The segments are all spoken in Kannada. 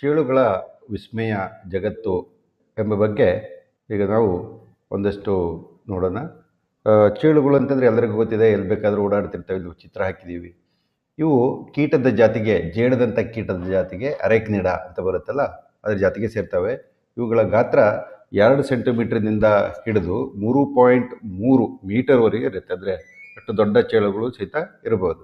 ಚೇಳುಗಳ ವಿಸ್ಮಯ ಜಗತ್ತು ಎಂಬ ಬಗ್ಗೆ ಈಗ ನಾವು ಒಂದಷ್ಟು ನೋಡೋಣ. ಚೇಳುಗಳು ಅಂತಂದರೆ ಎಲ್ಲರಿಗೂ ಗೊತ್ತಿದೆ, ಎಲ್ಲಿ ಬೇಕಾದರೂ ಓಡಾಡ್ತಿರ್ತವೆ. ಇಲ್ಲಿ ಚಿತ್ರ ಹಾಕಿದ್ದೀವಿ. ಇವು ಕೀಟದ ಜಾತಿಗೆ, ಜೇಡದಂಥ ಕೀಟದ ಜಾತಿಗೆ ಅರೆಕ್ನಿಡ ಅಂತ ಬರುತ್ತಲ್ಲ, ಅದರ ಜಾತಿಗೆ ಸೇರ್ತವೆ. ಇವುಗಳ ಗಾತ್ರ 2 ಸೆಂಟಿಮೀಟ್ರ್ನಿಂದ ಹಿಡಿದು 3.3 ಮೀಟರ್ವರೆಗೆ ಇರುತ್ತೆ. ಅಂದರೆ ಅಷ್ಟು ದೊಡ್ಡ ಚೇಳುಗಳು ಸಹಿತ ಇರಬಹುದು.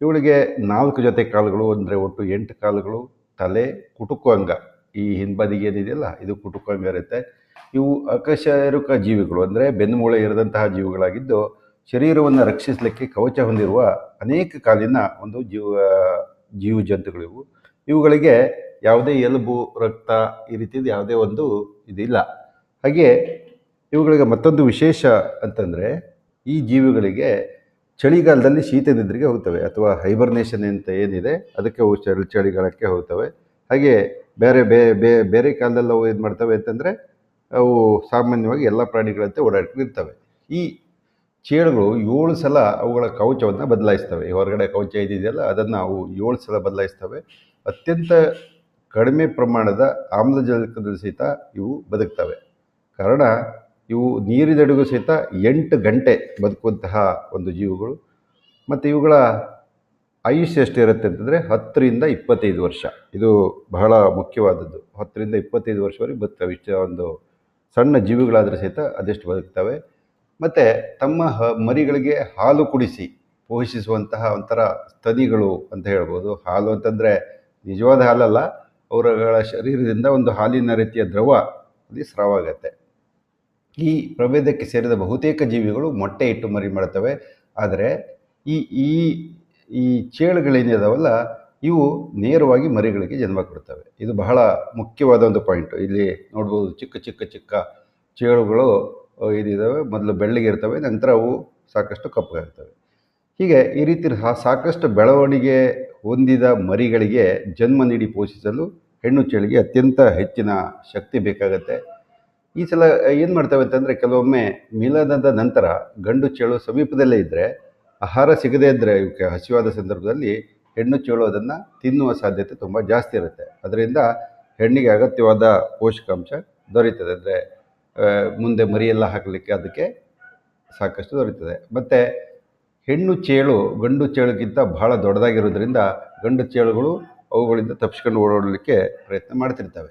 ಇವುಗಳಿಗೆ 4 ಜೊತೆ ಕಾಲುಗಳು, ಅಂದರೆ ಒಟ್ಟು 8 ಕಾಲುಗಳು, ತಲೆ, ಕುಟುಕು ಅಂಗ, ಈ ಹಿಂಬದಿಗೆ ಏನಿದೆಯಲ್ಲ ಇದು ಕುಟುಕು ಅಂಗ ಇರುತ್ತೆ. ಇವು ಅಕಶೇರುಕ ಜೀವಿಗಳು, ಅಂದರೆ ಬೆನ್ನುಮೂಳೆ ಇರದಂತಹ ಜೀವಿಗಳಾಗಿದ್ದು, ಶರೀರವನ್ನು ರಕ್ಷಿಸಲಿಕ್ಕೆ ಕವಚ ಹೊಂದಿರುವ ಅನೇಕ ಕಾಲಿನ ಒಂದು ಜೀವ ಜಂತುಗಳಿವು. ಇವುಗಳಿಗೆ ಯಾವುದೇ ಎಲುಬು, ರಕ್ತ ಈ ರೀತಿಯದು ಯಾವುದೇ ಒಂದು ಇದಿಲ್ಲ. ಹಾಗೆ ಇವುಗಳಿಗೆ ಮತ್ತೊಂದು ವಿಶೇಷ ಅಂತಂದರೆ, ಈ ಜೀವಿಗಳಿಗೆ ಚಳಿಗಾಲದಲ್ಲಿ ಶೀತ ನಿದ್ರೆಗೆ ಹೋಗ್ತವೆ, ಅಥವಾ ಹೈಬರ್ನೇಷನ್ ಅಂತ ಏನಿದೆ ಅದಕ್ಕೆ ಅವು ಚಳಿಗಾಲಕ್ಕೆ ಹೋಗ್ತವೆ. ಹಾಗೆ ಬೇರೆ ಕಾಲದಲ್ಲಿ ಅವು ಏನು ಮಾಡ್ತವೆ ಅಂತಂದರೆ, ಅವು ಸಾಮಾನ್ಯವಾಗಿ ಎಲ್ಲ ಪ್ರಾಣಿಗಳಂತೆ ಓಡಾಡ್ತಿರ್ತವೆ. ಈ ಚೇಳುಗಳು 7 ಸಲ ಅವುಗಳ ಕವಚವನ್ನು ಬದಲಾಯಿಸ್ತವೆ. ಹೊರಗಡೆ ಕವಚ ಇದೆಯಲ್ಲ ಅದನ್ನು ಅವು 7 ಸಲ ಬದಲಾಯಿಸ್ತವೆ. ಅತ್ಯಂತ ಕಡಿಮೆ ಪ್ರಮಾಣದ ಆಮ್ಲಜನಕದಲ್ಲಿ ಸಹಿತ ಇವು ಬದುಕ್ತವೆ. ಕಾರಣ ಇವು ನೀರಿನಡಿಗೂ ಸಹಿತ 8 ಗಂಟೆ ಬದುಕುವಂತಹ ಒಂದು ಜೀವಿಗಳು. ಮತ್ತು ಇವುಗಳ ಆಯುಷ್ಯ ಎಷ್ಟಿರುತ್ತೆ ಅಂತಂದರೆ 10 ರಿಂದ 25 ವರ್ಷ. ಇದು ಬಹಳ ಮುಖ್ಯವಾದದ್ದು. 10 ರಿಂದ 25 ವರ್ಷವರೆಗೆ ಬದುಕ್ತವೆ. ಇಷ್ಟು ಒಂದು ಸಣ್ಣ ಜೀವಿಗಳಾದರೆ ಸಹಿತ ಅದೆಷ್ಟು ಬದುಕ್ತವೆ. ಮತ್ತು ತಮ್ಮ ಮರಿಗಳಿಗೆ ಹಾಲು ಕುಡಿಸಿ ಪೋಷಿಸುವಂತಹ ಒಂಥರ ಸ್ತನಿಗಳು ಅಂತ ಹೇಳ್ಬೋದು. ಹಾಲು ಅಂತಂದರೆ ನಿಜವಾದ ಹಾಲಲ್ಲ, ಅವರುಗಳ ಶರೀರದಿಂದ ಒಂದು ಹಾಲಿನ ರೀತಿಯ ದ್ರವ ಅಲ್ಲಿ ಸ್ರಾವ ಆಗುತ್ತೆ. ಈ ಪ್ರಭೇದಕ್ಕೆ ಸೇರಿದ ಬಹುತೇಕ ಜೀವಿಗಳು ಮೊಟ್ಟೆ ಇಟ್ಟು ಮರಿ ಮಾಡ್ತವೆ. ಆದರೆ ಈ ಈ ಈ ಚೇಳುಗಳೇನಿದಾವಲ್ಲ ಇವು ನೇರವಾಗಿ ಮರಿಗಳಿಗೆ ಜನ್ಮ ಕೊಡ್ತವೆ. ಇದು ಬಹಳ ಮುಖ್ಯವಾದ ಒಂದು ಪಾಯಿಂಟು. ಇಲ್ಲಿ ನೋಡ್ಬೋದು, ಚಿಕ್ಕ ಚಿಕ್ಕ ಚಿಕ್ಕ ಚೇಳುಗಳು ಇದಿದ್ದಾವೆ. ಮೊದಲು ಬೆಳ್ಳಗೆ ಇರ್ತವೆ, ನಂತರ ಅವು ಸಾಕಷ್ಟು ಕಪ್ಪಗಾಗ್ತವೆ. ಹೀಗೆ ಈ ರೀತಿ ಸಾಕಷ್ಟು ಬೆಳವಣಿಗೆ ಹೊಂದಿದ ಮರಿಗಳಿಗೆ ಜನ್ಮ ನೀಡಿ ಪೋಷಿಸಲು ಹೆಣ್ಣು ಚೇಳಿಗೆ ಅತ್ಯಂತ ಹೆಚ್ಚಿನ ಶಕ್ತಿ ಬೇಕಾಗುತ್ತೆ. ಈ ಸಲ ಏನು ಮಾಡ್ತವೆ ಅಂತಂದರೆ, ಕೆಲವೊಮ್ಮೆ ಮಿಲನದ ನಂತರ ಗಂಡು ಚೇಳು ಸಮೀಪದಲ್ಲೇ ಇದ್ದರೆ, ಆಹಾರ ಸಿಗದೇ ಇದ್ದರೆ ಇವಕ್ಕೆ ಹಸಿವಾದ ಸಂದರ್ಭದಲ್ಲಿ ಹೆಣ್ಣು ಚೇಳು ಅದನ್ನು ತಿನ್ನುವ ಸಾಧ್ಯತೆ ತುಂಬ ಜಾಸ್ತಿ ಇರುತ್ತೆ. ಅದರಿಂದ ಹೆಣ್ಣಿಗೆ ಅಗತ್ಯವಾದ ಪೋಷಕಾಂಶ ದೊರೀತದೆ. ಅಂದರೆ ಮುಂದೆ ಮರಿಯೆಲ್ಲ ಹಾಕಲಿಕ್ಕೆ ಅದಕ್ಕೆ ಸಾಕಷ್ಟು ದೊರೀತದೆ. ಮತ್ತು ಹೆಣ್ಣು ಚೇಳು ಗಂಡು ಚೇಳುಗಿಂತ ಬಹಳ ದೊಡ್ಡದಾಗಿರೋದ್ರಿಂದ ಗಂಡು ಚೇಳುಗಳು ಅವುಗಳಿಂದ ತಪ್ಪಿಸ್ಕೊಂಡು ಓಡಾಡಲಿಕ್ಕೆ ಪ್ರಯತ್ನ ಮಾಡ್ತಿರ್ತವೆ.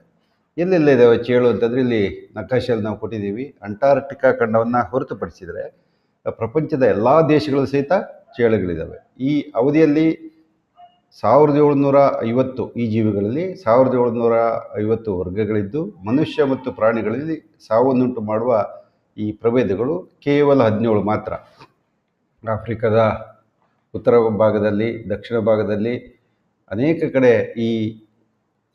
ಎಲ್ಲೆಲ್ಲ ಇದ್ದಾವೆ ಚೇಳು ಅಂತಂದರೆ, ಇಲ್ಲಿ ನಕಾಶೆಯಲ್ಲಿ ನಾವು ಕೊಟ್ಟಿದ್ದೀವಿ. ಅಂಟಾರ್ಟಿಕಾ ಖಂಡವನ್ನು ಹೊರತುಪಡಿಸಿದರೆ ಪ್ರಪಂಚದ ಎಲ್ಲ ದೇಶಗಳು ಸಹಿತ ಚೇಳುಗಳಿದ್ದಾವೆ. ಈ ಅವಧಿಯಲ್ಲಿ 1750 ಈ ಜೀವಿಗಳಲ್ಲಿ 1750 ವರ್ಗಗಳಿದ್ದು, ಮನುಷ್ಯ ಮತ್ತು ಪ್ರಾಣಿಗಳಲ್ಲಿ ಸಾವನ್ನುಂಟು ಮಾಡುವ ಈ ಪ್ರಭೇದಗಳು ಕೇವಲ 17 ಮಾತ್ರ. ಆಫ್ರಿಕಾದ ಉತ್ತರ ಭಾಗದಲ್ಲಿ, ದಕ್ಷಿಣ ಭಾಗದಲ್ಲಿ ಅನೇಕ ಕಡೆ ಈ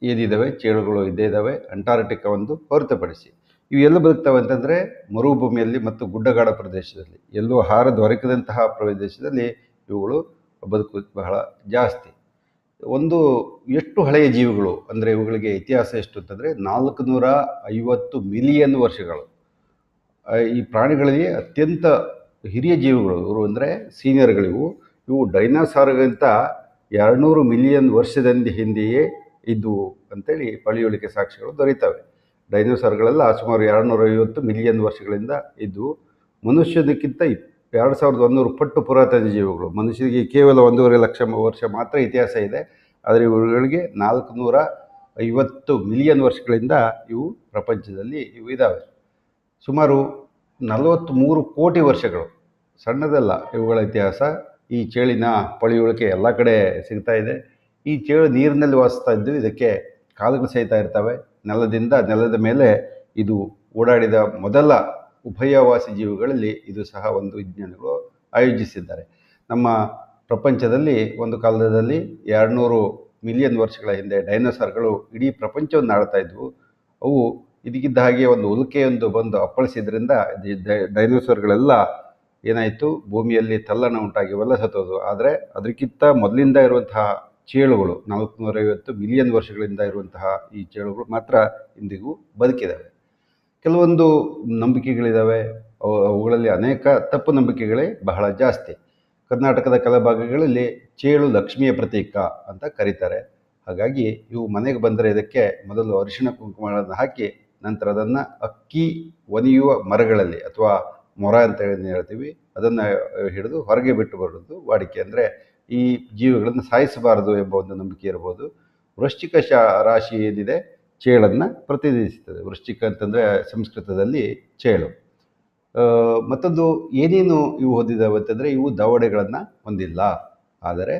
ಏನಿದ್ದಾವೆ ಚೇಳುಗಳು ಇದ್ದೇ ಇದ್ದಾವೆ, ಅಂಟಾರ್ಟಿಕಾ ಒಂದು ಹೊರತುಪಡಿಸಿ. ಇವು ಎಲ್ಲ ಬದುಕ್ತವೆ ಅಂತಂದರೆ ಮರುಭೂಮಿಯಲ್ಲಿ ಮತ್ತು ಗುಡ್ಡಗಾಡ ಪ್ರದೇಶದಲ್ಲಿ, ಎಲ್ಲೂ ಆಹಾರ ದೊರಕದಂತಹ ಪ್ರದೇಶದಲ್ಲಿ ಇವುಗಳು ಬದುಕು ಬಹಳ ಜಾಸ್ತಿ. ಒಂದು ಎಷ್ಟು ಹಳೆಯ ಜೀವಿಗಳು ಅಂದರೆ, ಇವುಗಳಿಗೆ ಇತಿಹಾಸ ಎಷ್ಟು ಅಂತಂದರೆ 450 ಮಿಲಿಯನ್ ವರ್ಷಗಳು. ಈ ಪ್ರಾಣಿಗಳಲ್ಲಿ ಅತ್ಯಂತ ಹಿರಿಯ ಜೀವಿಗಳು ಇವರು, ಅಂದರೆ ಸೀನಿಯರ್ಗಳಿವು. ಇವು ಡೈನಾಸಾರ್ಗಿಂತ 200 ಮಿಲಿಯನ್ ವರ್ಷದ ಹಿಂದೆಯೇ ಇದ್ದವು ಅಂತೇಳಿ ಪಳೆಯುಳಿಕೆ ಸಾಕ್ಷ್ಯಗಳು ದೊರೀತವೆ. ಡೈನೋಸಾರ್ಗಳೆಲ್ಲ ಸುಮಾರು 250 ಮಿಲಿಯನ್ ವರ್ಷಗಳಿಂದ ಇದ್ದವು. ಮನುಷ್ಯದಕ್ಕಿಂತ 2100 ಪಟ್ಟು ಪುರಾತನ ಜೀವಿಗಳು. ಮನುಷ್ಯನಿಗೆ ಕೇವಲ 1.5 ಲಕ್ಷ ವರ್ಷ ಮಾತ್ರ ಇತಿಹಾಸ ಇದೆ, ಆದರೆ ಇವುಗಳಿಗೆ 450 ಮಿಲಿಯನ್ ವರ್ಷಗಳಿಂದ ಇವು ಪ್ರಪಂಚದಲ್ಲಿ ಇದ್ದಾವೆ. ಸುಮಾರು 43 ಕೋಟಿ ವರ್ಷಗಳು, ಸಣ್ಣದಲ್ಲ ಇವುಗಳ ಇತಿಹಾಸ. ಈ ಚೇಳಿನ ಪಳೆಯುಳಿಕೆ ಎಲ್ಲ ಕಡೆ ಸಿಗ್ತಾ ಇದೆ. ಈ ಚೇಳು ನೀರಿನಲ್ಲಿ ವಾಸಿಸ್ತಾ ಇದ್ದು, ಇದಕ್ಕೆ ಕಾಲುಗಳು ಸಹಿತ ಇರ್ತವೆ. ನೆಲದ ಮೇಲೆ ಇದು ಓಡಾಡಿದ ಮೊದಲ ಉಭಯವಾಸಿ ಜೀವಿಗಳಲ್ಲಿ ಇದು ಸಹ ಒಂದು ವಿಜ್ಞಾನಿಗಳು ಆಯೋಜಿಸಿದ್ದಾರೆ. ನಮ್ಮ ಪ್ರಪಂಚದಲ್ಲಿ ಒಂದು ಕಾಲದಲ್ಲಿ 200 ಮಿಲಿಯನ್ ವರ್ಷಗಳ ಹಿಂದೆ ಡೈನೋಸಾರ್ಗಳು ಇಡೀ ಪ್ರಪಂಚವನ್ನು ಆಳ್ತಾ ಇದ್ವು. ಅವು ಇದಕ್ಕಿದ್ದ ಹಾಗೆ ಒಂದು ಉಲ್ಕೆಯೊಂದು ಬಂದು ಅಪ್ಪಳಿಸಿದ್ರಿಂದ ಡೈನೋಸಾರ್ಗಳೆಲ್ಲ ಏನಾಯಿತು, ಭೂಮಿಯಲ್ಲಿ ತಲ್ಲಣ ಉಂಟಾಗಿ ಇವೆಲ್ಲ ಸತ್ತೋದು. ಆದರೆ ಅದಕ್ಕಿಂತ ಮೊದಲಿಂದ ಇರುವಂತಹ ಚೇಳುಗಳು, 450 ಮಿಲಿಯನ್ ವರ್ಷಗಳಿಂದ ಇರುವಂತಹ ಈ ಚೇಳುಗಳು ಮಾತ್ರ ಇಂದಿಗೂ ಬದುಕಿದ್ದಾವೆ. ಕೆಲವೊಂದು ನಂಬಿಕೆಗಳಿದ್ದಾವೆ, ಅವುಗಳಲ್ಲಿ ಅನೇಕ ತಪ್ಪು ನಂಬಿಕೆಗಳೇ ಬಹಳ ಜಾಸ್ತಿ. ಕರ್ನಾಟಕದ ಕೆಲ ಭಾಗಗಳಲ್ಲಿ ಚೇಳು ಲಕ್ಷ್ಮಿಯ ಪ್ರತೀಕ ಅಂತ ಕರೀತಾರೆ. ಹಾಗಾಗಿ ಇವು ಮನೆಗೆ ಬಂದರೆ ಇದಕ್ಕೆ ಮೊದಲು ಅರಿಶಿಣ ಕುಂಕುಮಗಳನ್ನು ಹಾಕಿ ನಂತರ ಅದನ್ನು ಅಕ್ಕಿ ಒನೆಯುವ ಮರಗಳಲ್ಲಿ ಅಥವಾ ಮೊರ ಅಂತ ಹೇಳ್ತೀವಿ ಅದನ್ನು ಹಿಡಿದು ಹೊರಗೆ ಬಿಟ್ಟು ಬರೋದು ವಾಡಿಕೆ. ಅಂದರೆ ಈ ಜೀವಿಗಳನ್ನು ಸಾಯಿಸಬಾರದು ಎಂಬ ಒಂದು ನಂಬಿಕೆ ಇರ್ಬೋದು. ವೃಶ್ಚಿಕ ರಾಶಿ ಏನಿದೆ ಚೇಳನ್ನು ಪ್ರತಿನಿಧಿಸ್ತದೆ. ವೃಶ್ಚಿಕ ಅಂತಂದರೆ ಸಂಸ್ಕೃತದಲ್ಲಿ ಚೇಳು. ಮತ್ತೊಂದು ಏನೇನು ಇವು ಹೊಂದಿದ್ದಾವೆ ಅಂತಂದರೆ ಇವು ದವಡೆಗಳನ್ನು ಹೊಂದಿಲ್ಲ, ಆದರೆ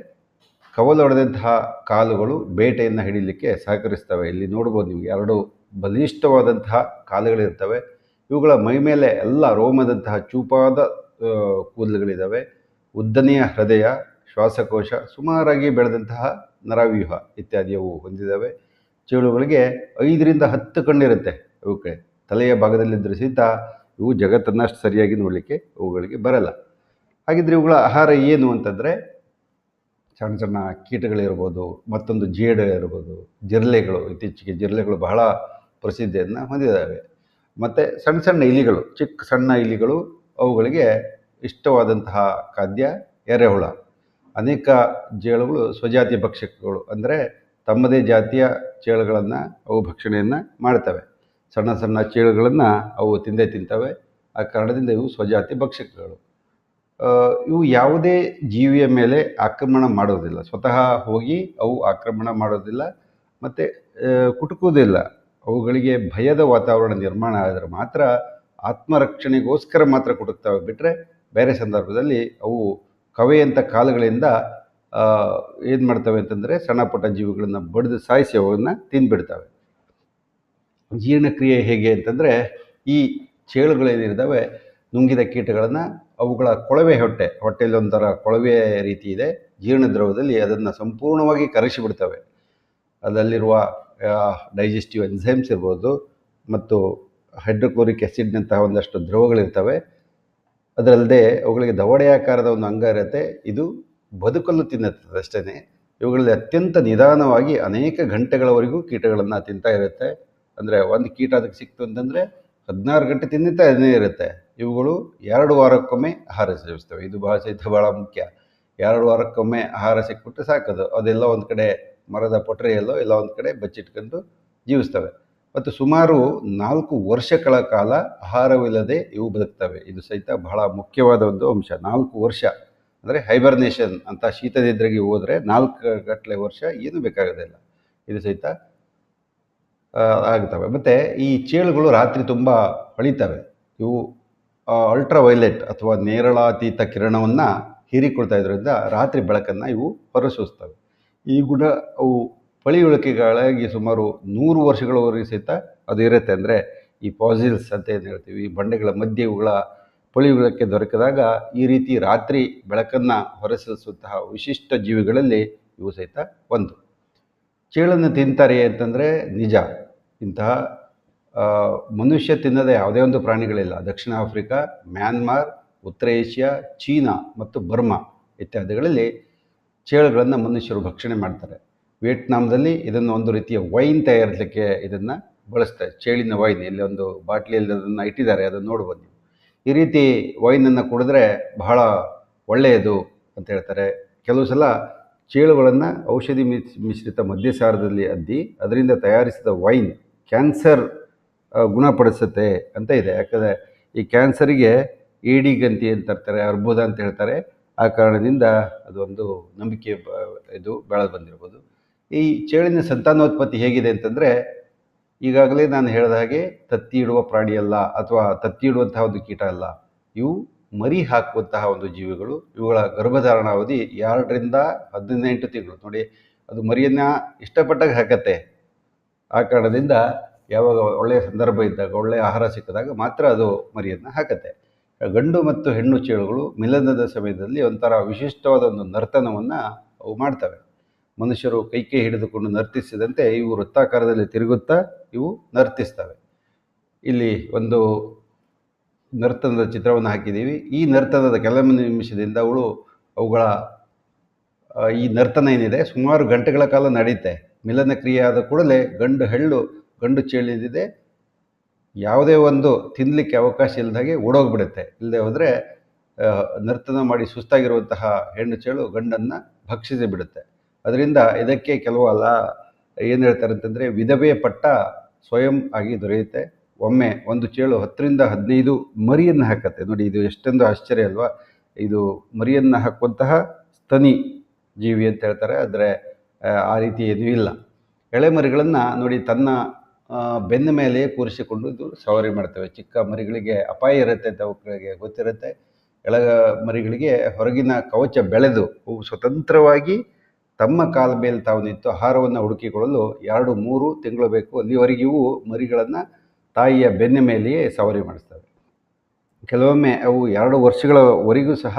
ಕವಲೊಡೆದಂತಹ ಕಾಲುಗಳು ಬೇಟೆಯನ್ನು ಹಿಡಿಲಿಕ್ಕೆ ಸಹಕರಿಸ್ತವೆ. ಇಲ್ಲಿ ನೋಡ್ಬೋದು ನೀವು 2 ಬಲಿಷ್ಠವಾದಂತಹ ಕಾಲುಗಳಿರ್ತವೆ. ಇವುಗಳ ಮೈಮೇಲೆ ಎಲ್ಲ ರೋಮದಂತಹ ಚೂಪಾದ ಕೂದಲುಗಳಿದ್ದಾವೆ. ಉದ್ದನೆಯ ಹೃದಯ, ಶ್ವಾಸಕೋಶ, ಸುಮಾರಾಗಿ ಬೆಳೆದಂತಹ ನರವ್ಯೂಹ ಇತ್ಯಾದಿಯವು ಹೊಂದಿದ್ದಾವೆ. ಚೇಳುಗಳಿಗೆ 5 ರಿಂದ 10 ಕಣ್ಣಿರುತ್ತೆ. ಇವಕ್ಕೆ ತಲೆಯ ಭಾಗದಲ್ಲಿದ್ದರೆ ಸಹಿತ ಇವು ಜಗತ್ತನ್ನು ಅಷ್ಟು ಸರಿಯಾಗಿ ನೋಡಲಿಕ್ಕೆ ಅವುಗಳಿಗೆ ಬರಲ್ಲ. ಹಾಗಿದ್ರೆ ಇವುಗಳ ಆಹಾರ ಏನು ಅಂತಂದರೆ ಸಣ್ಣ ಸಣ್ಣ ಕೀಟಗಳಿರ್ಬೋದು, ಮತ್ತೊಂದು ಜೇಡ ಇರ್ಬೋದು, ಜಿರಳೆಗಳು. ಇತ್ತೀಚೆಗೆ ಜಿರಳೆಗಳು ಬಹಳ ಪ್ರಸಿದ್ಧಿಯನ್ನು ಹೊಂದಿದ್ದಾವೆ. ಮತ್ತು ಸಣ್ಣ ಸಣ್ಣ ಇಲಿಗಳು, ಚಿಕ್ಕ ಸಣ್ಣ ಇಲಿಗಳು ಅವುಗಳಿಗೆ ಇಷ್ಟವಾದಂತಹ ಖಾದ್ಯ ಎರೆಹುಳ. ಅನೇಕ ಜೇಳುಗಳು ಸ್ವಜಾತಿಯ ಭಕ್ಷಕಗಳು, ಅಂದರೆ ತಮ್ಮದೇ ಜಾತಿಯ ಚೇಳುಗಳನ್ನು ಅವು ಭಕ್ಷಣೆಯನ್ನು ಮಾಡ್ತವೆ. ಸಣ್ಣ ಸಣ್ಣ ಚೇಳುಗಳನ್ನು ಅವು ತಿಂತವೆ. ಆ ಕಾರಣದಿಂದ ಇವು ಸ್ವಜಾತಿ ಭಕ್ಷಕಗಳು. ಇವು ಯಾವುದೇ ಜೀವಿಯ ಮೇಲೆ ಆಕ್ರಮಣ ಮಾಡೋದಿಲ್ಲ, ಸ್ವತಃ ಹೋಗಿ ಅವು ಆಕ್ರಮಣ ಮಾಡೋದಿಲ್ಲ ಮತ್ತು ಕುಟುಕುವುದಿಲ್ಲ. ಅವುಗಳಿಗೆ ಭಯದ ವಾತಾವರಣ ನಿರ್ಮಾಣ ಆದರೆ ಮಾತ್ರ ಆತ್ಮರಕ್ಷಣೆಗೋಸ್ಕರ ಮಾತ್ರ ಕುಟುಕ್ತವೆ, ಬಿಟ್ಟರೆ ಬೇರೆ ಸಂದರ್ಭದಲ್ಲಿ ಅವು ಕವೆಯಂಥ ಕಾಲುಗಳಿಂದ ಏನು ಮಾಡ್ತವೆ ಅಂತಂದರೆ ಸಣ್ಣ ಪುಟ್ಟ ಜೀವಿಗಳನ್ನು ಬಡಿದು ಸಾಯಿಸಿ ಅವನ್ನು ತಿಂದುಬಿಡ್ತವೆ. ಜೀರ್ಣಕ್ರಿಯೆ ಹೇಗೆ ಅಂತಂದರೆ ಈ ಚೇಳುಗಳೇನಿದ್ದಾವೆ ನುಂಗಿದ ಕೀಟಗಳನ್ನು ಅವುಗಳ ಕೊಳವೆ ಹೊಟ್ಟೆಯಲ್ಲಿ ಒಂಥರ ಕೊಳವೆ ರೀತಿ ಇದೆ, ಜೀರ್ಣ ದ್ರವದಲ್ಲಿ ಅದನ್ನು ಸಂಪೂರ್ಣವಾಗಿ ಕರಗಿಸಿಬಿಡ್ತವೆ. ಅದರಲ್ಲಿರುವ ಡೈಜೆಸ್ಟಿವ್ ಎನ್ಸೈಮ್ಸ್ ಇರ್ಬೋದು ಮತ್ತು ಹೈಡ್ರೋಕ್ಲೋರಿಕ್ ಆ್ಯಸಿಡ್ನಂತಹ ಒಂದಷ್ಟು ದ್ರವಗಳಿರ್ತವೆ. ಅದರಲ್ಲದೆ ಅವುಗಳಿಗೆ ದವಡೆ ಆಕಾರದ ಒಂದು ಅಂಗ ಇರುತ್ತೆ, ಇದು ಬದುಕಲು ತಿನ್ನುತ್ತದೆ ಅಷ್ಟೇ. ಇವುಗಳಲ್ಲಿ ಅತ್ಯಂತ ನಿಧಾನವಾಗಿ ಅನೇಕ ಗಂಟೆಗಳವರೆಗೂ ಕೀಟಗಳನ್ನು ತಿಂತಾ ಇರುತ್ತೆ. ಅಂದರೆ ಒಂದು ಕೀಟ ಅದಕ್ಕೆ ಸಿಕ್ತು ಅಂತಂದರೆ 16 ಗಂಟೆ ತಿನ್ನುತ್ತಾ ಇರುತ್ತೆ. ಇವುಗಳು 2 ವಾರಕ್ಕೊಮ್ಮೆ ಆಹಾರ ಸೇವಿಸ್ತವೆ. ಇದು ಭಾಳ ಮುಖ್ಯ. 2 ವಾರಕ್ಕೊಮ್ಮೆ ಆಹಾರ ಸಿಕ್ಬಿಟ್ಟು ಸಾಕೋದು. ಅದೆಲ್ಲ ಒಂದು ಕಡೆ ಮರದ ಪೊಟರೆಯಲ್ಲೋ ಎಲ್ಲ ಒಂದು ಕಡೆ ಬಚ್ಚಿಟ್ಕೊಂಡು ಜೀವಿಸ್ತವೆ. ಮತ್ತು ಸುಮಾರು 4 ವರ್ಷಗಳ ಕಾಲ ಆಹಾರವಿಲ್ಲದೆ ಇವು ಬದುಕ್ತವೆ. ಇದು ಸಹಿತ ಬಹಳ ಮುಖ್ಯವಾದ ಒಂದು ಅಂಶ. 4 ವರ್ಷ ಅಂದರೆ ಹೈಬರ್ನೇಷನ್ ಅಂತ ಶೀತನಿದ್ರೆಗೆ ಹೋದರೆ 4 ಗಟ್ಟಲೆ ವರ್ಷ ಏನೂ ಬೇಕಾಗೋದಿಲ್ಲ. ಇದು ಸಹಿತ ಆಗ್ತವೆ. ಮತ್ತು ಈ ಚೇಳುಗಳು ರಾತ್ರಿ ತುಂಬ ಹೊಳಿತವೆ. ಇವು ಅಲ್ಟ್ರಾವೈಲೆಟ್ ಅಥವಾ ನೇರಳಾತೀತ ಕಿರಣವನ್ನು ಹೀರಿಕೊಳ್ತಾ ಇದ್ರಿಂದ ರಾತ್ರಿ ಬೆಳಕನ್ನು ಇವು ಹೊರಸೂಸ್ತವೆ. ಈ ಗುಣ ಅವು ಪಳಿಯುಳಿಕೆಗಳಾಗಿ ಸುಮಾರು 100 ವರ್ಷಗಳವರೆಗೆ ಸಹಿತ ಅದು ಇರುತ್ತೆ. ಅಂದರೆ ಈ ಪಾಸಿಲ್ಸ್ ಅಂತ ಏನು ಹೇಳ್ತೀವಿ, ಈ ಬಂಡೆಗಳ ಮಧ್ಯೆ ಇವುಗಳ ಪಳಿಯುಳಿಕೆ ದೊರಕಿದಾಗ ಈ ರೀತಿ ರಾತ್ರಿ ಬೆಳಕನ್ನು ಹೊರಸೂಸುವಂತಹ ವಿಶಿಷ್ಟ ಜೀವಿಗಳಲ್ಲಿ ಇವು ಸಹಿತ ಒಂದು. ಚೇಳನ್ನು ತಿಂತಾರೆ ಅಂತಂದರೆ ನಿಜ. ಇಂತಹ ಮನುಷ್ಯ ತಿನ್ನದ ಯಾವುದೇ ಒಂದು ಪ್ರಾಣಿಗಳಿಲ್ಲ. ದಕ್ಷಿಣ ಆಫ್ರಿಕಾ, ಮ್ಯಾನ್ಮಾರ್, ಉತ್ತರ ಏಷ್ಯಾ, ಚೀನಾ ಮತ್ತು ಬರ್ಮಾ ಇತ್ಯಾದಿಗಳಲ್ಲಿ ಚೇಳುಗಳನ್ನು ಮನುಷ್ಯರು ಭಕ್ಷಣೆ ಮಾಡ್ತಾರೆ. ವಿಯೆಟ್ನಾಂದಲ್ಲಿ ಇದನ್ನು ಒಂದು ರೀತಿಯ ವೈನ್ ತಯಾರಿಸಲಿಕ್ಕೆ ಇದನ್ನು ಬಳಸ್ತಾರೆ. ಚೇಳಿನ ವೈನ್, ಇಲ್ಲಿ ಒಂದು ಬಾಟ್ಲಿಯಲ್ಲಿ ಅದನ್ನು ಇಟ್ಟಿದ್ದಾರೆ, ಅದನ್ನು ನೋಡ್ಬೋದು ನೀವು. ಈ ರೀತಿ ವೈನನ್ನು ಕುಡಿದ್ರೆ ಬಹಳ ಒಳ್ಳೆಯದು ಅಂತ ಹೇಳ್ತಾರೆ. ಕೆಲವು ಸಲ ಚೇಳುಗಳನ್ನು ಔಷಧಿ ಮಿಶ್ರಿತ ಮದ್ಯಸಾರದಲ್ಲಿ ಅದ್ದಿ ಅದರಿಂದ ತಯಾರಿಸಿದ ವೈನ್ ಕ್ಯಾನ್ಸರ್ ಗುಣಪಡಿಸುತ್ತೆ ಅಂತ ಇದೆ. ಯಾಕಂದರೆ ಈ ಕ್ಯಾನ್ಸರಿಗೆ ಏಡಿ ಗಂತಿ ಅಂತ ಇರ್ತಾರೆ, ಅರ್ಬುದ ಅಂತ ಹೇಳ್ತಾರೆ. ಆ ಕಾರಣದಿಂದ ಅದೊಂದು ನಂಬಿಕೆ ಇದು ಬೆಳೆದು ಬಂದಿರ್ಬೋದು. ಈ ಚೇಳಿನ ಸಂತಾನೋತ್ಪತ್ತಿ ಹೇಗಿದೆ ಅಂತಂದರೆ, ಈಗಾಗಲೇ ನಾನು ಹೇಳಿದ ಹಾಗೆ ತತ್ತಿ ಇಡುವ ಪ್ರಾಣಿಯಲ್ಲ ಅಥವಾ ತತ್ತಿ ಇಡುವಂತಹ ಒಂದು ಕೀಟ ಅಲ್ಲ. ಇವು ಮರಿ ಹಾಕುವಂತಹ ಒಂದು ಜೀವಿಗಳು. ಇವುಗಳ ಗರ್ಭಧಾರಣಾವಧಿ 2 ರಿಂದ 18 ತಿಂಗಳು. ನೋಡಿ, ಅದು ಮರಿಯನ್ನು ಇಷ್ಟಪಟ್ಟಾಗ ಹಾಕತ್ತೆ. ಆ ಕಾರಣದಿಂದ ಯಾವಾಗ ಒಳ್ಳೆಯ ಸಂದರ್ಭ ಇದ್ದಾಗ, ಒಳ್ಳೆಯ ಆಹಾರ ಸಿಕ್ಕಿದಾಗ ಮಾತ್ರ ಅದು ಮರಿಯನ್ನು ಹಾಕತ್ತೆ. ಗಂಡು ಮತ್ತು ಹೆಣ್ಣು ಚೇಳುಗಳು ಮಿಲನದ ಸಮಯದಲ್ಲಿ ಒಂಥರ ವಿಶಿಷ್ಟವಾದ ಒಂದು ನರ್ತನವನ್ನು ಅವು ಮಾಡ್ತವೆ. ಮನುಷ್ಯರು ಕೈ ಹಿಡಿದುಕೊಂಡು ನರ್ತಿಸಿದಂತೆ ಇವು ವೃತ್ತಾಕಾರದಲ್ಲಿ ತಿರುಗುತ್ತಾ ಇವು ನರ್ತಿಸ್ತವೆ. ಇಲ್ಲಿ ಒಂದು ನರ್ತನದ ಚಿತ್ರವನ್ನು ಹಾಕಿದ್ದೀವಿ. ಈ ನರ್ತನದ ಕೆಲವು ನಿಮಿಷದಿಂದ ಅವುಗಳ ಈ ನರ್ತನ ಏನಿದೆ ಸುಮಾರು ಗಂಟೆಗಳ ಕಾಲ ನಡೆಯುತ್ತೆ. ಮಿಲನ ಕ್ರಿಯೆ ಆದ ಕೂಡಲೇ ಗಂಡು ಚೇಳಿದೆ ಯಾವುದೇ ಒಂದು ತಿನ್ನಲಿಕ್ಕೆ ಅವಕಾಶ ಇಲ್ಲದಾಗೆ ಓಡೋಗ್ಬಿಡುತ್ತೆ. ಇಲ್ಲದೆ ಹೋದರೆ ನರ್ತನ ಮಾಡಿ ಸುಸ್ತಾಗಿರುವಂತಹ ಹೆಣ್ಣು ಚೇಳು ಗಂಡನ್ನು ಭಕ್ಷಿಸಿ ಬಿಡುತ್ತೆ. ಅದರಿಂದ ಇದಕ್ಕೆ ಕೆಲವು ಏನು ಹೇಳ್ತಾರೆ ಅಂತಂದರೆ ವಿಧವೆಯ ಪಟ್ಟ ಸ್ವಯಂ ಆಗಿ ದೊರೆಯುತ್ತೆ. ಒಮ್ಮೆ ಒಂದು ಚೇಳು 10ರಿಂದ 15 ಮರಿಯನ್ನು ಹಾಕತ್ತೆ. ನೋಡಿ, ಇದು ಎಷ್ಟೊಂದು ಆಶ್ಚರ್ಯ ಅಲ್ವಾ. ಇದು ಮರಿಯನ್ನು ಹಾಕುವಂತಹ ಸ್ತನಿ ಜೀವಿ ಅಂತ ಹೇಳ್ತಾರೆ. ಆದರೆ ಆ ರೀತಿ ಏನೂ ಇಲ್ಲ. ಎಳೆ ಮರಿಗಳನ್ನು ನೋಡಿ ತನ್ನ ಬೆನ್ನ ಮೇಲೆ ಕೂರಿಸಿಕೊಂಡು ಇದು ಸವಾರಿ ಮಾಡ್ತವೆ. ಚಿಕ್ಕ ಮರಿಗಳಿಗೆ ಅಪಾಯ ಇರುತ್ತೆ ಅಂತ ಅವುಗಳಿಗೆ ಗೊತ್ತಿರುತ್ತೆ. ಎಳ ಮರಿಗಳಿಗೆ ಹೊರಗಿನ ಕವಚ ಬೆಳೆದು ಅವು ಸ್ವತಂತ್ರವಾಗಿ ತಮ್ಮ ಕಾಲ ಮೇಲೆ ತಾವು ನಿಂತು ಆಹಾರವನ್ನು ಹುಡುಕಿಕೊಳ್ಳಲು 2-3 ತಿಂಗಳು ಬೇಕು. ಅಲ್ಲಿವರೆಗೆ ಇವು ಮರಿಗಳನ್ನು ತಾಯಿಯ ಬೆನ್ನ ಮೇಲೆಯೇ ಸವಾರಿ ಮಾಡಿಸ್ತವೆ. ಕೆಲವೊಮ್ಮೆ ಅವು 2 ವರ್ಷಗಳವರೆಗೂ ಸಹ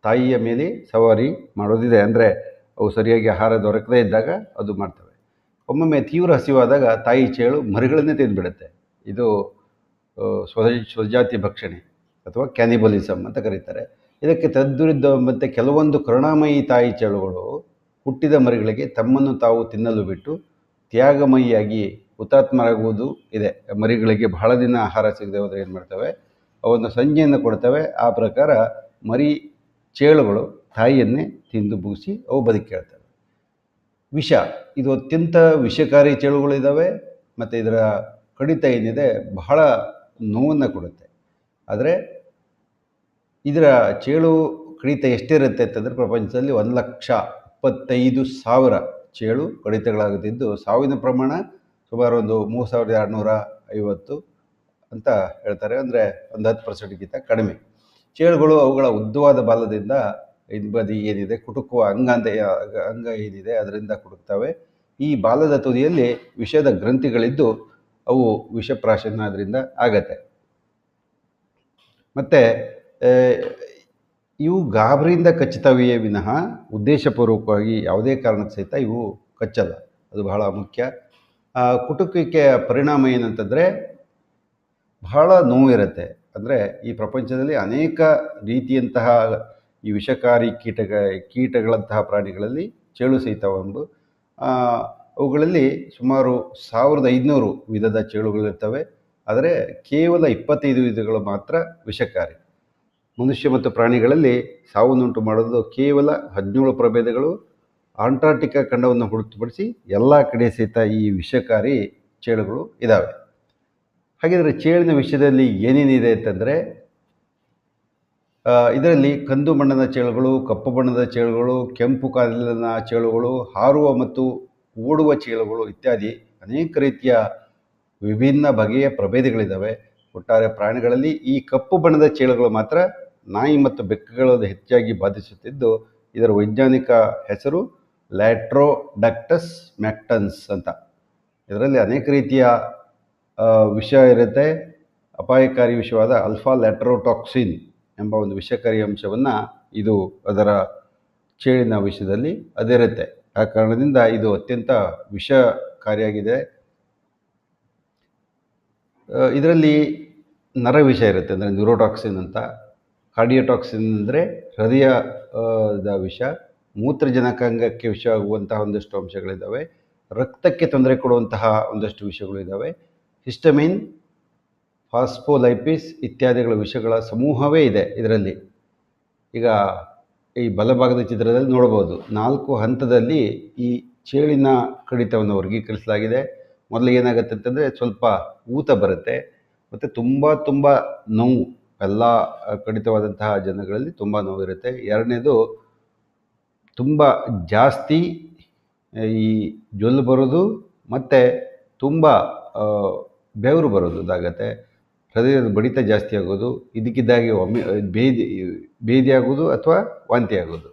ತಾಯಿಯ ಮೇಲೆ ಸವಾರಿ ಮಾಡೋದಿದೆ. ಅಂದರೆ ಅವು ಸರಿಯಾಗಿ ಆಹಾರ ದೊರಕದೇ ಇದ್ದಾಗ ಅದು ಮಾಡ್ತವೆ. ಒಮ್ಮೊಮ್ಮೆ ತೀವ್ರ ಹಸಿವಾದಾಗ ತಾಯಿ ಚೇಳು ಮರಿಗಳನ್ನೇ ತಿಂದುಬಿಡುತ್ತೆ. ಇದು ಸ್ವಜಾತಿ ಭಕ್ಷಣೆ ಅಥವಾ ಕ್ಯಾನಿಬಲಿಸಮ್ ಅಂತ ಕರೀತಾರೆ. ಇದಕ್ಕೆ ತದ್ವಿರುದ್ಧ ಮತ್ತು ಕೆಲವೊಂದು ಕರುಣಾಮಯಿ ತಾಯಿ ಚೇಳುಗಳು ಹುಟ್ಟಿದ ಮರಿಗಳಿಗೆ ತಮ್ಮನ್ನು ತಾವು ತಿನ್ನಲು ಬಿಟ್ಟು ತ್ಯಾಗಮಯಿಯಾಗಿ ಹುತಾತ್ಮರಾಗುವುದು ಇದೆ. ಮರಿಗಳಿಗೆ ಬಹಳ ದಿನ ಆಹಾರ ಸಿಗದೆ ಹೋದರೆ ಏನು ಮಾಡ್ತವೆ, ಅವನ್ನು ಸಂಜೆಯನ್ನು ಕೊಡ್ತವೆ. ಆ ಪ್ರಕಾರ ಮರಿ ಚೇಳುಗಳು ತಾಯಿಯನ್ನೇ ತಿಂದು ಮುಗಿಸಿ ಅವು ಬದುಕೇಳ್ತವೆ. ವಿಷ, ಇದು ಅತ್ಯಂತ ವಿಷಕಾರಿ ಚೇಳುಗಳಿದ್ದಾವೆ ಮತ್ತು ಇದರ ಕಡಿತ ಏನಿದೆ ಬಹಳ ನೋವನ್ನು ಕೊಡುತ್ತೆ. ಆದರೆ ಇದರ ಚೇಳು ಕಡಿತ ಎಷ್ಟಿರುತ್ತೆ ಅಂತಂದರೆ ಪ್ರಪಂಚದಲ್ಲಿ 1,25,000 ಚೇಳು ಕಡಿತಗಳಾಗುತ್ತಿದ್ದು ಸಾವಿನ ಪ್ರಮಾಣ ಸುಮಾರು ಒಂದು 3,250 ಅಂತ ಹೇಳ್ತಾರೆ. ಅಂದರೆ ಒಂದು 10%ಗಿಂತ ಕಡಿಮೆ. ಚೇಳುಗಳು ಅವುಗಳ ಉದ್ದವಾದ ಬಾಲದಿಂದ ಹಿಂಬದಿ ಏನಿದೆ ಕುಟುಕುವ ಅಂಗ ಏನಿದೆ ಅದರಿಂದ ಕುಟುಕ್ತವೆ. ಈ ಬಾಲದ ತುದಿಯಲ್ಲಿ ವಿಷದ ಗ್ರಂಥಿಗಳಿದ್ದು ಅವು ವಿಷಪ್ರಾಶನ ಅದರಿಂದ ಆಗತ್ತೆ. ಮತ್ತು ಇವು ಗಾಬರಿಯಿಂದ ಕಚ್ಚುತ್ತವೆಯೇ ವಿನಃ ಉದ್ದೇಶಪೂರ್ವಕವಾಗಿ ಯಾವುದೇ ಕಾರಣಕ್ಕೆ ಸಹಿತ ಇವು ಕಚ್ಚಲ್ಲ. ಅದು ಬಹಳ ಮುಖ್ಯ. ಕುಟುಕುವಿಕೆಯ ಪರಿಣಾಮ ಏನಂತಂದರೆ ಬಹಳ ನೋವಿರುತ್ತೆ. ಅಂದರೆ ಈ ಪ್ರಪಂಚದಲ್ಲಿ ಅನೇಕ ರೀತಿಯಂತಹ ಈ ವಿಷಕಾರಿ ಕೀಟಗಳಂತಹ ಪ್ರಾಣಿಗಳಲ್ಲಿ ಚೇಳು ಸಹಿತವೆಂಬು. ಅವುಗಳಲ್ಲಿ ಸುಮಾರು 1,500 ವಿಧದ ಚೇಳುಗಳಿರ್ತವೆ. ಆದರೆ ಕೇವಲ 25 ವಿಧಗಳು ಮಾತ್ರ ವಿಷಕಾರಿ. ಮನುಷ್ಯ ಮತ್ತು ಪ್ರಾಣಿಗಳಲ್ಲಿ ಸಾವನ್ನುಂಟು ಮಾಡೋದು ಕೇವಲ 17 ಪ್ರಭೇದಗಳು. ಅಂಟಾರ್ಟಿಕಾ ಖಂಡವನ್ನು ಹೊರತುಪಡಿಸಿ ಎಲ್ಲ ಕಡೆ ಸಹಿತ ಈ ವಿಷಕಾರಿ ಚೇಳುಗಳು ಇದ್ದಾವೆ. ಹಾಗಿದ್ರೆ ಚೇಳಿನ ವಿಷಯದಲ್ಲಿ ಏನೇನಿದೆ ಅಂತಂದರೆ ಇದರಲ್ಲಿ ಕಂದು ಬಣ್ಣದ ಚೇಳುಗಳು, ಕಪ್ಪು ಬಣ್ಣದ ಚೇಳುಗಳು, ಕೆಂಪು ಕಾಲಿನ ಚೇಳುಗಳು, ಹಾರುವ ಮತ್ತು ಓಡುವ ಚೇಳುಗಳು ಇತ್ಯಾದಿ ಅನೇಕ ರೀತಿಯ ವಿಭಿನ್ನ ಬಗೆಯ ಪ್ರಭೇದಗಳಿದ್ದಾವೆ. ಒಟ್ಟಾರೆ ಪ್ರಾಣಿಗಳಲ್ಲಿ ಈ ಕಪ್ಪು ಬಣ್ಣದ ಚೇಳುಗಳು ಮಾತ್ರ ನಾಯಿ ಮತ್ತು ಬೆಕ್ಕುಗಳನ್ನು ಹೆಚ್ಚಾಗಿ ಬಾಧಿಸುತ್ತಿದ್ದು ಇದರ ವೈಜ್ಞಾನಿಕ ಹೆಸರು ಲ್ಯಾಟ್ರೋಡಕ್ಟಸ್ ಮ್ಯಾಕ್ಟನ್ಸ್ ಅಂತ. ಇದರಲ್ಲಿ ಅನೇಕ ರೀತಿಯ ವಿಷ ಇರುತ್ತೆ. ಅಪಾಯಕಾರಿ ವಿಷವಾದ ಆಲ್ಫಾ ಲ್ಯಾಟ್ರೋಟಾಕ್ಸಿನ್ ಎಂಬ ಒಂದು ವಿಷಕಾರಿ ಅಂಶವನ್ನು ಇದು ಅದರ ಚೇಳಿನ ವಿಷಯದಲ್ಲಿ ಅದಿರುತ್ತೆ. ಆ ಕಾರಣದಿಂದ ಇದು ಅತ್ಯಂತ ವಿಷಕಾರಿಯಾಗಿದೆ. ಇದರಲ್ಲಿ ನರವಿಷ ಇರುತ್ತೆ, ಅಂದರೆ ನ್ಯೂರೋಟಾಕ್ಸಿನ್ ಅಂತ. ಕಾರ್ಡಿಯೋಟಾಕ್ಸಿನ್ ಅಂದರೆ ಹೃದಯದ ವಿಷ. ಮೂತ್ರಜನಕಾಂಗಕ್ಕೆ ವಿಷ ಆಗುವಂತಹ ಒಂದಷ್ಟು ಅಂಶಗಳಿದ್ದಾವೆ. ರಕ್ತಕ್ಕೆ ತೊಂದರೆ ಕೊಡುವಂತಹ ಒಂದಷ್ಟು ವಿಷಗಳು ಇದ್ದಾವೆ. ಹಿಸ್ಟಮಿನ್, ಫಾಸ್ಫೋಲೈಪಿಸ್ ಇತ್ಯಾದಿಗಳ ವಿಷಗಳ ಸಮೂಹವೇ ಇದೆ ಇದರಲ್ಲಿ. ಈಗ ಈ ಬಲಭಾಗದ ಚಿತ್ರದಲ್ಲಿ ನೋಡ್ಬೋದು 4 ಹಂತದಲ್ಲಿ ಈ ಚೇಳಿನ ಕಡಿತವನ್ನು ವರ್ಗೀಕರಿಸಲಾಗಿದೆ. ಮೊದಲಿಗೆ ಏನಾಗುತ್ತೆ ಅಂತಂದರೆ ಸ್ವಲ್ಪ ಊತ ಬರುತ್ತೆ ಮತ್ತು ತುಂಬ ನೋವು. ಎಲ್ಲ ಕಡಿತವಾದಂತಹ ಜನಗಳಲ್ಲಿ ತುಂಬ ನೋವಿರುತ್ತೆ. ಎರಡನೇದು ತುಂಬ ಜಾಸ್ತಿ ಈ ಜೊಲ್ಲು ಬರೋದು ಮತ್ತು ತುಂಬ ಬೆವರು ಬರೋದಾಗತ್ತೆ. ಹೃದಯದ ಬಡಿತ ಜಾಸ್ತಿ ಆಗೋದು, ಇದಕ್ಕಿದ್ದಾಗೆ ಒಮ್ಮೆ ಬೇದಿ ಆಗೋದು ಅಥವಾ ವಾಂತಿ ಆಗೋದು.